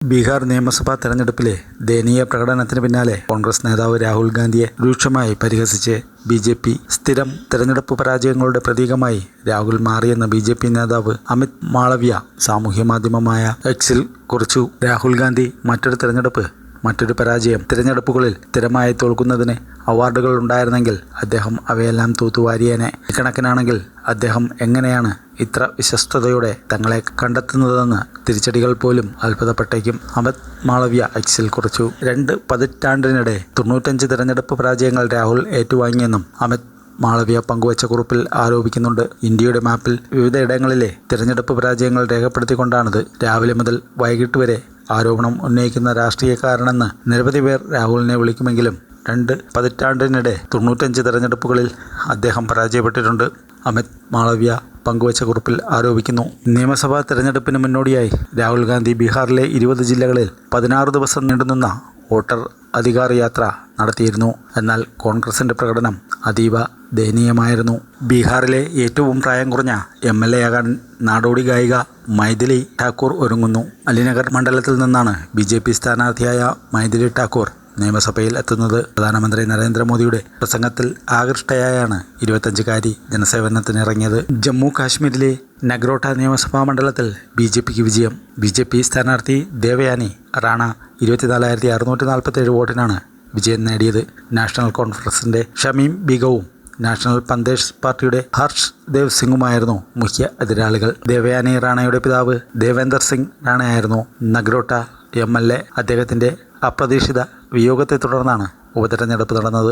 ബീഹാർ നിയമസഭാ തെരഞ്ഞെടുപ്പിലെ ദയനീയ പ്രകടനത്തിന് പിന്നാലെ കോൺഗ്രസ് നേതാവ് രാഹുൽ ഗാന്ധിയെ രൂക്ഷമായി പരിഹസിച്ച് ബി.ജെ.പി. സ്ഥിരം തെരഞ്ഞെടുപ്പ് പരാജയങ്ങളുടെ പ്രതീകമായി രാഹുൽ മാറിയെന്ന് ബി.ജെ.പി. നേതാവ് അമിത് മാളവ്യ സാമൂഹ്യമാധ്യമമായ എക്സിൽ കുറിച്ചു. രാഹുൽ ഗാന്ധി മറ്റൊരു പരാജയം തിരഞ്ഞെടുപ്പുകളിൽ സ്ഥിരമായി തോൽക്കുന്നതിന് അവാർഡുകൾ ഉണ്ടായിരുന്നെങ്കിൽ അദ്ദേഹം അവയെല്ലാം തൂത്തുവാരിയേനെ. ഇക്കണക്കിനാണെങ്കിൽ അദ്ദേഹം എങ്ങനെയാണ് ഇത്ര വിശ്വസ്തയോടെ തങ്ങളെ കണ്ടെത്തുന്നതെന്ന് തിരിച്ചടികൾ പോലും അത്ഭുതപ്പെട്ടേക്കും. അമിത് മാളവ്യ എക്സിൽ കുറിച്ചു. 2 പതിറ്റാണ്ടിനിടെ 95 തിരഞ്ഞെടുപ്പ് പരാജയങ്ങൾ രാഹുൽ ഏറ്റുവാങ്ങിയെന്നും അമിത് മാളവ്യ പങ്കുവച്ച കുറിപ്പിൽ ആരോപിക്കുന്നുണ്ട്. ഇന്ത്യയുടെ മാപ്പിൽ വിവിധയിടങ്ങളിലെ തിരഞ്ഞെടുപ്പ് പരാജയങ്ങൾ രേഖപ്പെടുത്തിക്കൊണ്ടാണിത്. രാവിലെ മുതൽ വൈകിട്ട് വരെ ആരോപണം ഉന്നയിക്കുന്ന രാഷ്ട്രീയക്കാരനെന്ന് നിരവധി പേർ രാഹുലിനെ വിളിക്കുമെങ്കിലും 2 പതിറ്റാണ്ടിനിടെ 95 തിരഞ്ഞെടുപ്പുകളിൽ അദ്ദേഹം പരാജയപ്പെട്ടിട്ടുണ്ട്. അമിത് മാളവ്യ പങ്കുവച്ച കുറിപ്പിൽ ആരോപിക്കുന്നു. നിയമസഭാ തെരഞ്ഞെടുപ്പിന് മുന്നോടിയായി രാഹുൽ ഗാന്ധി ബീഹാറിലെ 20 ജില്ലകളിൽ 16 ദിവസം നീണ്ടുനിന്ന വോട്ടർ അധികാർ യാത്ര നടത്തിയിരുന്നു. എന്നാൽ കോൺഗ്രസിന്റെ പ്രകടനം അതീവ ദയനീയമായിരുന്നു. ബീഹാറിലെ ഏറ്റവും പ്രായം കുറഞ്ഞ MLA ആകാൻ നാടോടി ഗായിക മൈഥിലി ഠാക്കൂർ ഒരുങ്ങുന്നു. അലിനഗർ മണ്ഡലത്തിൽ നിന്നാണ് ബി.ജെ.പി. സ്ഥാനാർത്ഥിയായ മൈഥിലി ഠാക്കൂർ നിയമസഭയിൽ എത്തുന്നത്. പ്രധാനമന്ത്രി നരേന്ദ്രമോദിയുടെ പ്രസംഗത്തിൽ ആകൃഷ്ടയായാണ് 25-കാരി ജനസേവനത്തിനിറങ്ങിയത്. ജമ്മു കാശ്മീരിലെ നഗ്രോട്ട നിയമസഭാ മണ്ഡലത്തിൽ ബി.ജെ.പിക്ക് വിജയം. ബി.ജെ.പി. സ്ഥാനാർത്ഥി ദേവയാനി റാണ 24,647 വോട്ടിനാണ് വിജയം നേടിയത്. നാഷണൽ കോൺഫറൻസിന്റെ ഷമീം ബീഗവും നാഷണൽ പന്തേഴ്സ് പാർട്ടിയുടെ ഹർഷ് ദേവ് സിംഗുമായിരുന്നു മുഖ്യ എതിരാളികൾ. ദേവയാനി റാണയുടെ പിതാവ് ദേവേന്ദർ സിംഗ് റാണയായിരുന്നു നഗ്രോട്ട MLA. അദ്ദേഹത്തിന്റെ അപ്രതീക്ഷിത വിയോഗത്തെ തുടർന്നാണ് ഉപതെരഞ്ഞെടുപ്പ് നടന്നത്.